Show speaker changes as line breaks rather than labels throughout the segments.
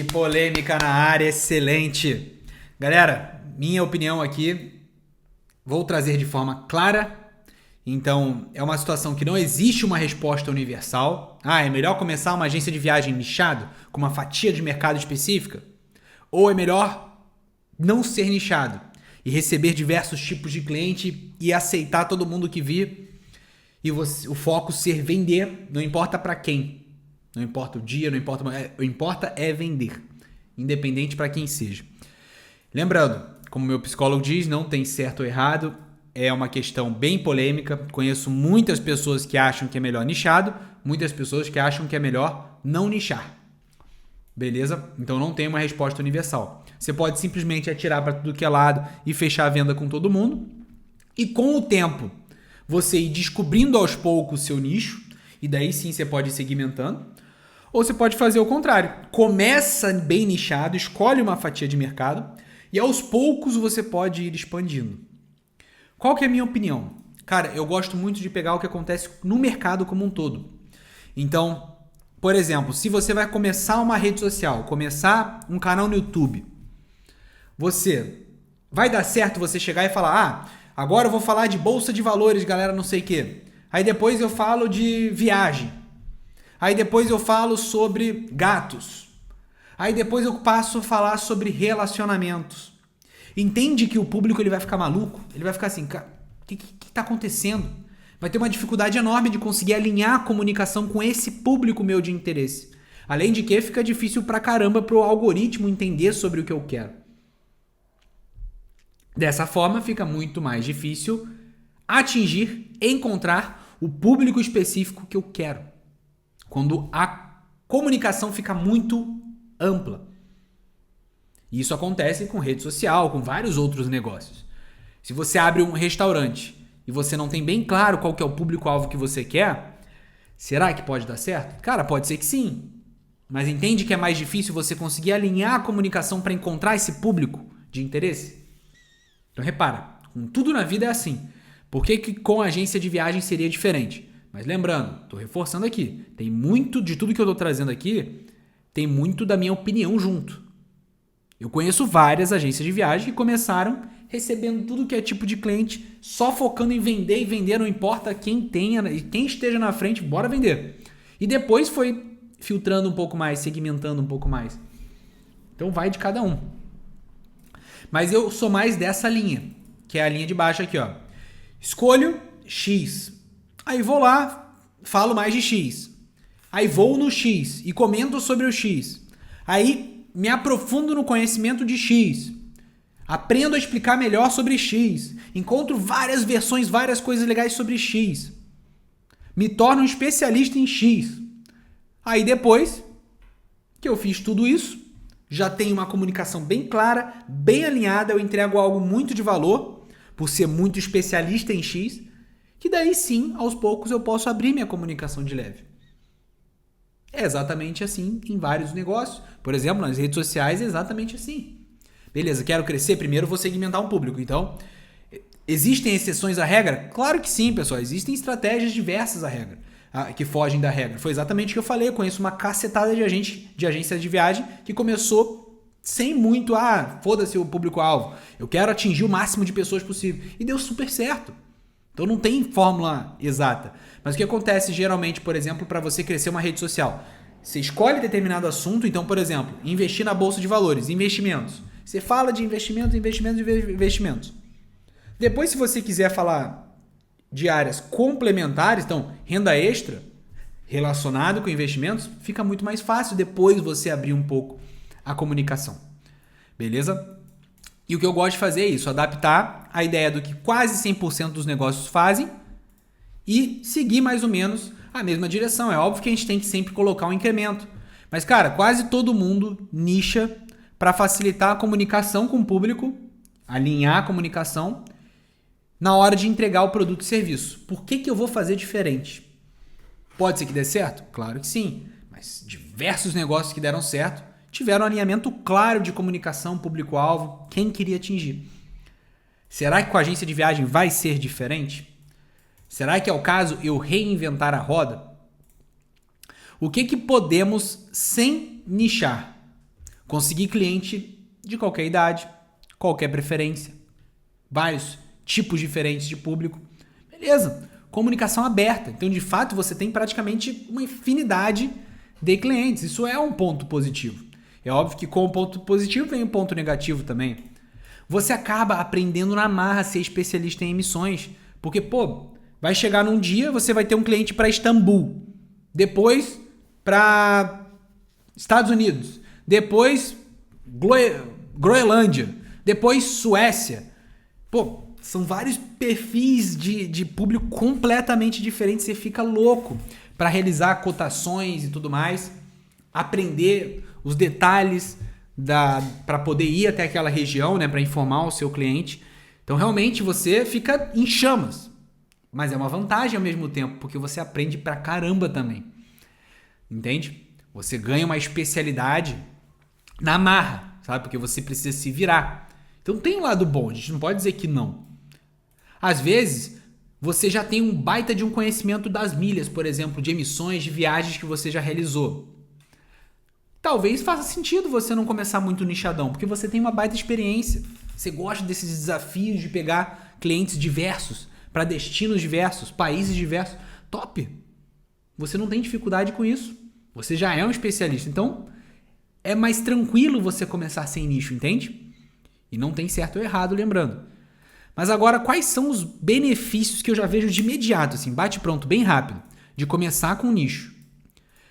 Polêmica na área, excelente. Galera, minha opinião aqui, vou trazer de forma clara. Então, é uma situação que não existe uma resposta universal. É melhor começar uma agência de viagem nichado, com uma fatia de mercado específica? Ou é melhor não ser nichado e receber diversos tipos de cliente e aceitar todo mundo que vir e o foco ser vender, não importa para quem. Não importa o dia, não importa... O importa é vender, independente para quem seja. Lembrando, como meu psicólogo diz, não tem certo ou errado, é uma questão bem polêmica. Conheço muitas pessoas que acham que é melhor nichado, muitas pessoas que acham que é melhor não nichar. Beleza? Então não tem uma resposta universal. Você pode simplesmente atirar para tudo que é lado e fechar a venda com todo mundo. E com o tempo, você ir descobrindo aos poucos o seu nicho, e daí sim você pode ir segmentando. Ou você pode fazer o contrário. Começa bem nichado, escolhe uma fatia de mercado e aos poucos você pode ir expandindo. Qual que é a minha opinião? Cara, eu gosto muito de pegar o que acontece no mercado como um todo. Então, por exemplo, se você vai começar uma rede social, começar um canal no YouTube, você vai dar certo você chegar e falar: agora eu vou falar de bolsa de valores, galera, não sei o quê. Aí depois eu falo de viagem. Aí depois eu falo sobre gatos. Aí depois eu passo a falar sobre relacionamentos. Entende que o público ele vai ficar maluco? Ele vai ficar assim, cara, o que está acontecendo? Vai ter uma dificuldade enorme de conseguir alinhar a comunicação com esse público meu de interesse. Além de que fica difícil pra caramba pro algoritmo entender sobre o que eu quero. Dessa forma fica muito mais difícil atingir, encontrar o público específico que eu quero. Quando a comunicação fica muito ampla. E isso acontece com rede social, com vários outros negócios. Se você abre um restaurante e você não tem bem claro qual que é o público-alvo que você quer, será que pode dar certo? Cara, pode ser que sim. Mas entende que é mais difícil você conseguir alinhar a comunicação para encontrar esse público de interesse? Então repara, com tudo na vida é assim. Por que com a agência de viagem seria diferente? Mas lembrando, estou reforçando aqui, tem muito de tudo que eu estou trazendo aqui, tem muito da minha opinião junto. Eu conheço várias agências de viagem que começaram recebendo tudo que é tipo de cliente, só focando em vender e vender, não importa quem tenha e quem esteja na frente, bora vender. E depois foi filtrando um pouco mais, segmentando um pouco mais. Então vai de cada um. Mas eu sou mais dessa linha, que é a linha de baixo aqui, ó. Escolho X. Aí vou lá, falo mais de X. Aí vou no X e comento sobre o X. Aí me aprofundo no conhecimento de X. Aprendo a explicar melhor sobre X. Encontro várias versões, várias coisas legais sobre X. Me torno um especialista em X. Aí depois que eu fiz tudo isso, já tenho uma comunicação bem clara, bem alinhada, eu entrego algo muito de valor, por ser muito especialista em X, que daí sim, aos poucos, eu posso abrir minha comunicação de leve. É exatamente assim em vários negócios. Por exemplo, nas redes sociais é exatamente assim. Beleza, quero crescer, primeiro vou segmentar um público. Então, existem exceções à regra? Claro que sim, pessoal. Existem estratégias diversas à regra, que fogem da regra. Foi exatamente o que eu falei. Eu conheço uma cacetada de agências de viagem que começou sem muito, foda-se o público-alvo. Eu quero atingir o máximo de pessoas possível. E deu super certo. Então não tem fórmula exata. Mas o que acontece geralmente, por exemplo, para você crescer uma rede social? Você escolhe determinado assunto, então, por exemplo, investir na bolsa de valores, investimentos. Você fala de investimentos. Depois, se você quiser falar de áreas complementares, então, renda extra, relacionado com investimentos, fica muito mais fácil depois você abrir um pouco a comunicação. Beleza? E o que eu gosto de fazer é isso, adaptar a ideia do que quase 100% dos negócios fazem e seguir mais ou menos a mesma direção. É óbvio que a gente tem que sempre colocar um incremento. Mas, cara, quase todo mundo nicha para facilitar a comunicação com o público, alinhar a comunicação na hora de entregar o produto e serviço. Por que eu vou fazer diferente? Pode ser que dê certo? Claro que sim. Mas diversos negócios que deram certo tiveram um alinhamento claro de comunicação, público-alvo, quem queria atingir. Será que com a agência de viagem vai ser diferente? Será que é o caso eu reinventar a roda? O que podemos sem nichar? Conseguir cliente de qualquer idade, qualquer preferência, vários tipos diferentes de público. Beleza, comunicação aberta. Então, de fato, você tem praticamente uma infinidade de clientes. Isso é um ponto positivo. É óbvio que com o ponto positivo vem o ponto negativo também. Você acaba aprendendo na marra a ser especialista em emissões. Porque, vai chegar num dia, você vai ter um cliente para Istambul, depois para Estados Unidos, depois Groenlândia, depois Suécia. São vários perfis de público completamente diferentes. Você fica louco para realizar cotações e tudo mais, aprender os detalhes para poder ir até aquela região, né, para informar o seu cliente. Então, realmente, você fica em chamas. Mas é uma vantagem ao mesmo tempo, porque você aprende pra caramba também. Entende? Você ganha uma especialidade na marra, sabe? Porque você precisa se virar. Então tem um lado bom, a gente não pode dizer que não. Às vezes, você já tem um baita de um conhecimento das milhas, por exemplo, de emissões, de viagens que você já realizou. Talvez faça sentido você não começar muito nichadão, porque você tem uma baita experiência. Você gosta desses desafios de pegar clientes diversos, para destinos diversos, países diversos. Top! Você não tem dificuldade com isso. Você já é um especialista. Então, é mais tranquilo você começar sem nicho, entende? E não tem certo ou errado, lembrando. Mas agora, quais são os benefícios que eu já vejo de imediato, assim, bate pronto, bem rápido, de começar com nicho?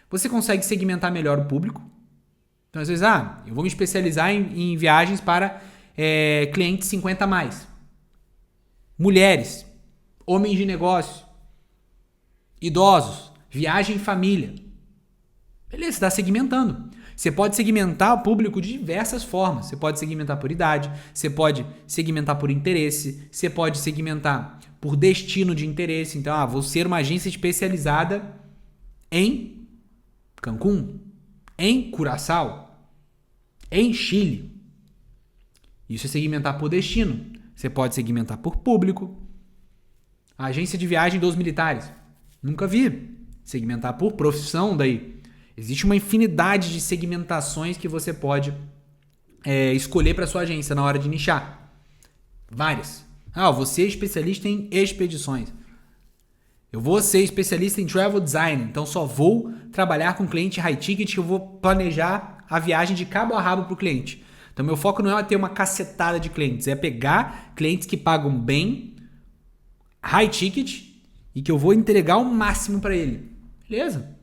Você consegue segmentar melhor o público. Então, às vezes, eu vou me especializar em viagens para clientes 50 a mais. Mulheres, homens de negócio, idosos, viagem em família. Beleza, você está segmentando. Você pode segmentar o público de diversas formas. Você pode segmentar por idade, você pode segmentar por interesse, você pode segmentar por destino de interesse. Então, vou ser uma agência especializada em Cancún, em Curaçao, em Chile. Isso é segmentar por destino. Você pode segmentar por público. A agência de viagem dos militares. Nunca vi. Segmentar por profissão daí. Existe uma infinidade de segmentações que você pode escolher para sua agência na hora de nichar. Várias. Você é especialista em expedições. Eu vou ser especialista em travel design. Então só vou trabalhar com cliente high ticket que eu vou planejar a viagem de cabo a rabo para o cliente. Então meu foco não é ter uma cacetada de clientes. É pegar clientes que pagam bem, high ticket, e que eu vou entregar o máximo para ele. Beleza?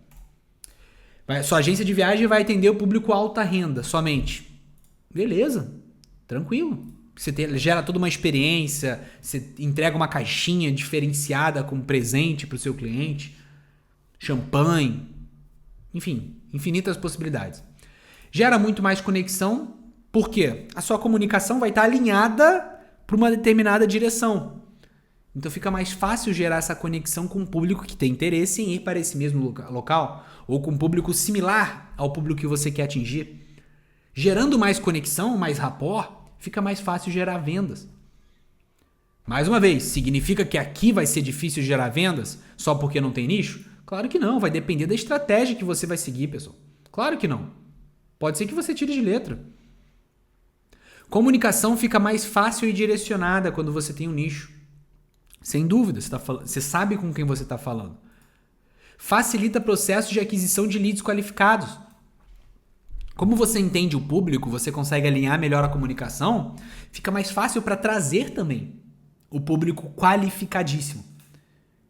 Sua agência de viagem vai atender o público alta renda somente. Beleza, tranquilo. Você gera toda uma experiência, você entrega uma caixinha diferenciada com presente para o seu cliente, champanhe, enfim, infinitas possibilidades. Gera muito mais conexão, porque a sua comunicação vai estar alinhada para uma determinada direção. Então fica mais fácil gerar essa conexão com um público que tem interesse em ir para esse mesmo local, ou com um público similar ao público que você quer atingir. Gerando mais conexão, mais rapport, fica mais fácil gerar vendas. Mais uma vez, significa que aqui vai ser difícil gerar vendas só porque não tem nicho? Claro que não, vai depender da estratégia que você vai seguir, pessoal. Claro que não. Pode ser que você tire de letra. Comunicação fica mais fácil e direcionada quando você tem um nicho. Sem dúvida, você sabe com quem você está falando. Facilita processos de aquisição de leads qualificados. Como você entende o público, você consegue alinhar melhor a comunicação, fica mais fácil para trazer também o público qualificadíssimo.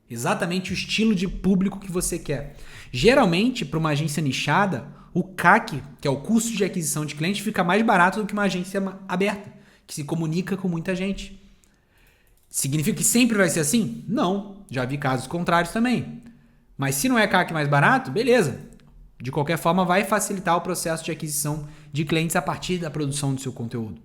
Exatamente o estilo de público que você quer. Geralmente, para uma agência nichada, o CAC, que é o custo de aquisição de cliente, fica mais barato do que uma agência aberta, que se comunica com muita gente. Significa que sempre vai ser assim? Não. Já vi casos contrários também. Mas se não é CAC mais barato, beleza. De qualquer forma, vai facilitar o processo de aquisição de clientes a partir da produção do seu conteúdo.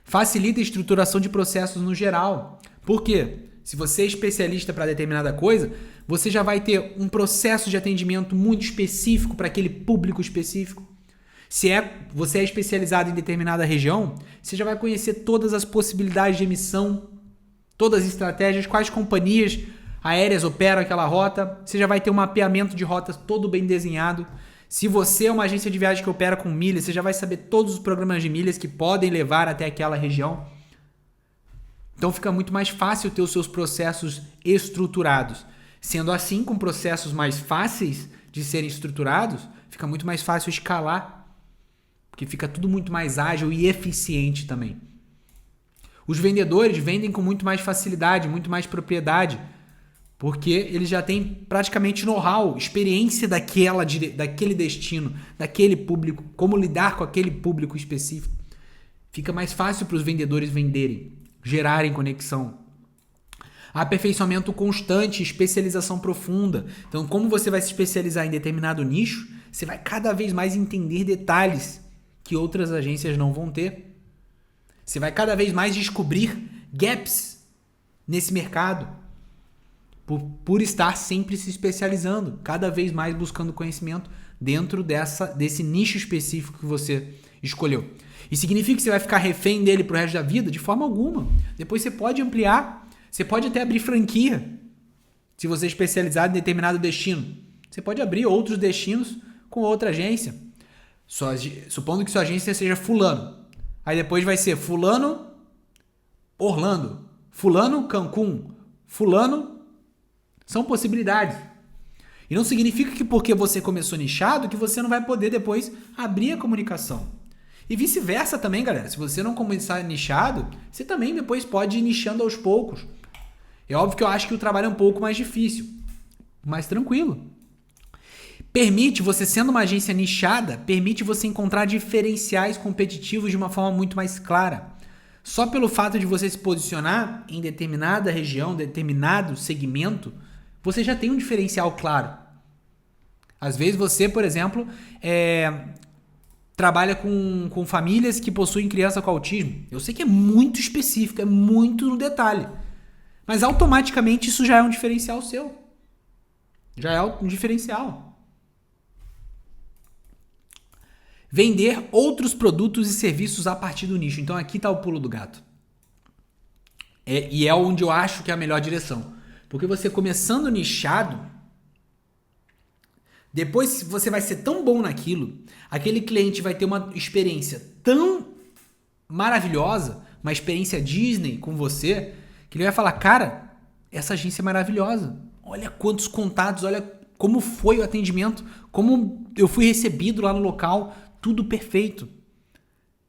Facilita a estruturação de processos no geral. Por quê? Se você é especialista para determinada coisa, você já vai ter um processo de atendimento muito específico para aquele público específico. Se você é especializado em determinada região, você já vai conhecer todas as possibilidades de emissão, todas as estratégias, quais companhias aéreas operam aquela rota. Você já vai ter um mapeamento de rotas todo bem desenhado. Se você é uma agência de viagem que opera com milhas, você já vai saber todos os programas de milhas que podem levar até aquela região. Então fica muito mais fácil ter os seus processos estruturados. Sendo assim, com processos mais fáceis de serem estruturados, fica muito mais fácil escalar, porque fica tudo muito mais ágil e eficiente também. Os vendedores vendem com muito mais facilidade, muito mais propriedade, porque eles já têm praticamente know-how, experiência daquele destino, daquele público, como lidar com aquele público específico. Fica mais fácil para os vendedores venderem, gerarem conexão. Aperfeiçoamento constante, especialização profunda. Então, como você vai se especializar em determinado nicho, você vai cada vez mais entender detalhes que outras agências não vão ter. Você vai cada vez mais descobrir gaps nesse mercado. Por estar sempre se especializando, cada vez mais buscando conhecimento dentro desse nicho específico que você escolheu. E significa que você vai ficar refém dele pro resto da vida? De forma alguma. Depois você pode ampliar, você pode até abrir franquia, se você é especializado em determinado destino. Você pode abrir outros destinos com outra agência. Supondo que sua agência seja fulano. Aí depois vai ser fulano Orlando, fulano Cancún, fulano... São possibilidades. E não significa que porque você começou nichado, que você não vai poder depois abrir a comunicação. E vice-versa também, galera. Se você não começar nichado, você também depois pode ir nichando aos poucos. É óbvio que eu acho que o trabalho é um pouco mais difícil, mais tranquilo. Permite, você sendo uma agência nichada, permite você encontrar diferenciais competitivos de uma forma muito mais clara. Só pelo fato de você se posicionar em determinada região, determinado segmento, você já tem um diferencial claro. Às vezes você, por exemplo, trabalha com famílias que possuem criança com autismo. Eu sei que é muito específico, é muito no detalhe. Mas automaticamente isso já é um diferencial seu. Já é um diferencial. Vender outros produtos e serviços a partir do nicho. Então aqui está o pulo do gato. E é onde eu acho que é a melhor direção. Porque você começando nichado, depois você vai ser tão bom naquilo, aquele cliente vai ter uma experiência tão maravilhosa, uma experiência Disney com você, que ele vai falar, cara, essa agência é maravilhosa. Olha quantos contatos, olha como foi o atendimento, como eu fui recebido lá no local, tudo perfeito.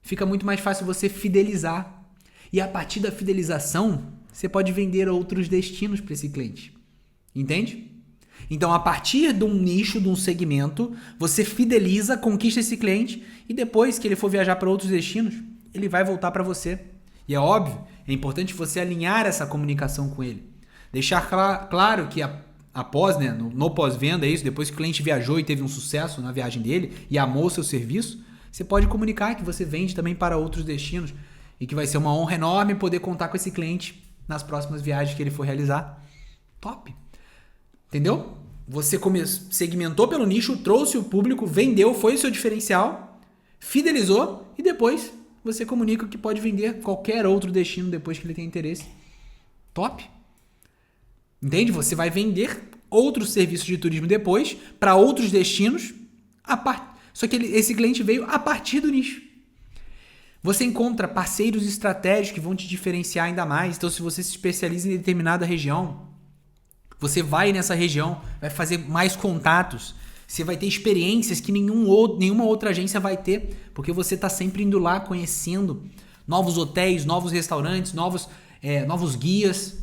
Fica muito mais fácil você fidelizar. E a partir da fidelização, você pode vender outros destinos para esse cliente. Entende? Então, a partir de um nicho, de um segmento, você fideliza, conquista esse cliente e depois que ele for viajar para outros destinos, ele vai voltar para você. E é óbvio, é importante você alinhar essa comunicação com ele. Deixar claro que após, né, no pós-venda, depois que o cliente viajou e teve um sucesso na viagem dele e amou seu serviço, você pode comunicar que você vende também para outros destinos e que vai ser uma honra enorme poder contar com esse cliente nas próximas viagens que ele for realizar. Top! Entendeu? Você segmentou pelo nicho, trouxe o público, vendeu, foi o seu diferencial, fidelizou e depois você comunica que pode vender qualquer outro destino depois que ele tem interesse. Top! Entende? Você vai vender outros serviços de turismo depois para outros destinos, só que esse cliente veio a partir do nicho. Você encontra parceiros estratégicos que vão te diferenciar ainda mais. Então, se você se especializa em determinada região, você vai nessa região, vai fazer mais contatos, você vai ter experiências que nenhuma outra agência vai ter, porque você está sempre indo lá conhecendo novos hotéis, novos restaurantes, novos guias,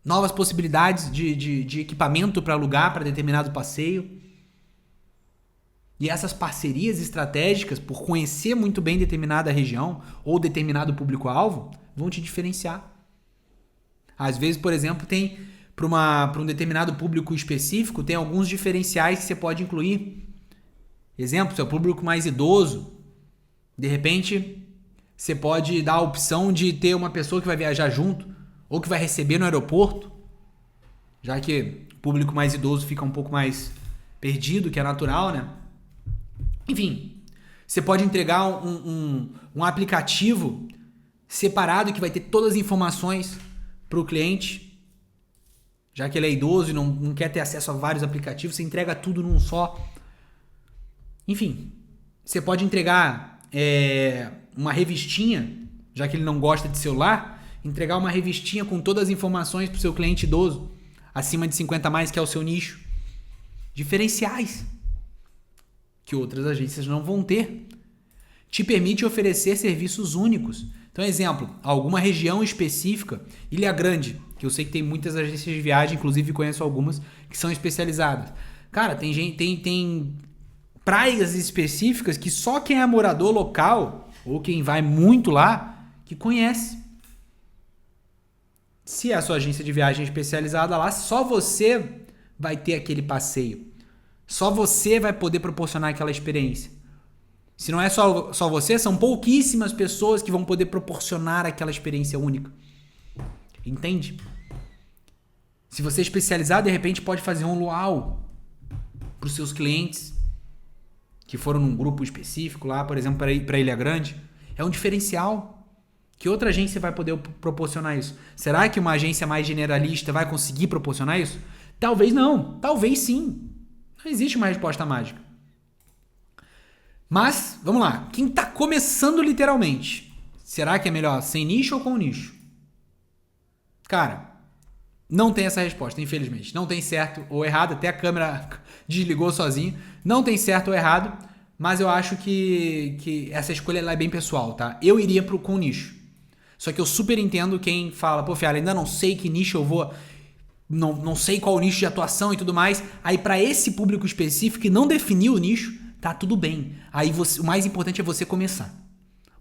novas possibilidades de equipamento para alugar para determinado passeio. E essas parcerias estratégicas, por conhecer muito bem determinada região ou determinado público-alvo, vão te diferenciar. Às vezes, por exemplo, tem para um determinado público específico, tem alguns diferenciais que você pode incluir. Exemplo, seu público mais idoso, de repente, você pode dar a opção de ter uma pessoa que vai viajar junto ou que vai receber no aeroporto, já que o público mais idoso fica um pouco mais perdido, que é natural, né? Enfim, você pode entregar um aplicativo separado que vai ter todas as informações para o cliente, já que ele é idoso e não quer ter acesso a vários aplicativos, você entrega tudo num só. Enfim, você pode entregar uma revistinha, já que ele não gosta de celular, entregar uma revistinha com todas as informações para o seu cliente idoso, acima de 50 mais, que é o seu nicho. Diferenciais que outras agências não vão ter. Te permite oferecer serviços únicos. Então, exemplo, alguma região específica, Ilha Grande, que eu sei que tem muitas agências de viagem, inclusive conheço algumas que são especializadas. Cara, tem praias específicas que só quem é morador local ou quem vai muito lá que conhece. Se é a sua agência de viagem especializada lá, só você vai ter aquele passeio. Só você vai poder proporcionar aquela experiência. Se não é só você, são pouquíssimas pessoas que vão poder proporcionar aquela experiência única. Entende? Se você é especializado, de repente pode fazer um luau para os seus clientes que foram num grupo específico lá, por exemplo, para Ilha Grande. É um diferencial. Que outra agência vai poder proporcionar isso? Será que uma agência mais generalista vai conseguir proporcionar isso? Talvez não. Talvez sim. Não existe uma resposta mágica. Mas, vamos lá. Quem está começando literalmente, será que é melhor sem nicho ou com nicho? Cara, não tem essa resposta, infelizmente. Não tem certo ou errado. Até a câmera desligou sozinha. Não tem certo ou errado, mas eu acho que essa escolha ela é bem pessoal, tá? Eu iria com nicho. Só que eu super entendo quem fala, pô, Fiala, ainda não sei que nicho eu vou, não sei qual o nicho de atuação e tudo mais. Aí para esse público específico que não definiu o nicho, tá tudo bem. Aí o mais importante é você começar.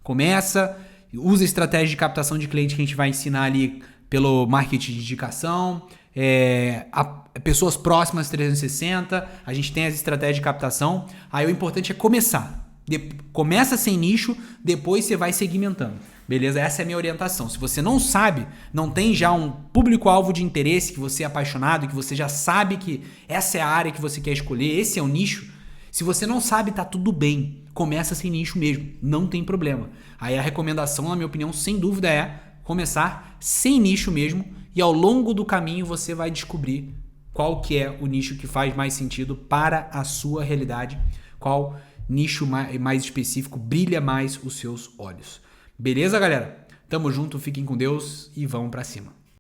Começa, usa a estratégia de captação de cliente que a gente vai ensinar ali pelo marketing de indicação, pessoas próximas 360, a gente tem as estratégias de captação. Aí o importante é começar. Começa sem nicho, depois você vai segmentando. Beleza? Essa é a minha orientação. Se você não sabe, não tem já um público-alvo de interesse que você é apaixonado, que você já sabe que essa é a área que você quer escolher, esse é o nicho. Se você não sabe, tá tudo bem. Começa sem nicho mesmo. Não tem problema. Aí a recomendação, na minha opinião, sem dúvida é começar sem nicho mesmo e ao longo do caminho você vai descobrir qual que é o nicho que faz mais sentido para a sua realidade, qual nicho mais específico brilha mais os seus olhos. Beleza, galera? Tamo junto, fiquem com Deus e vamos pra cima.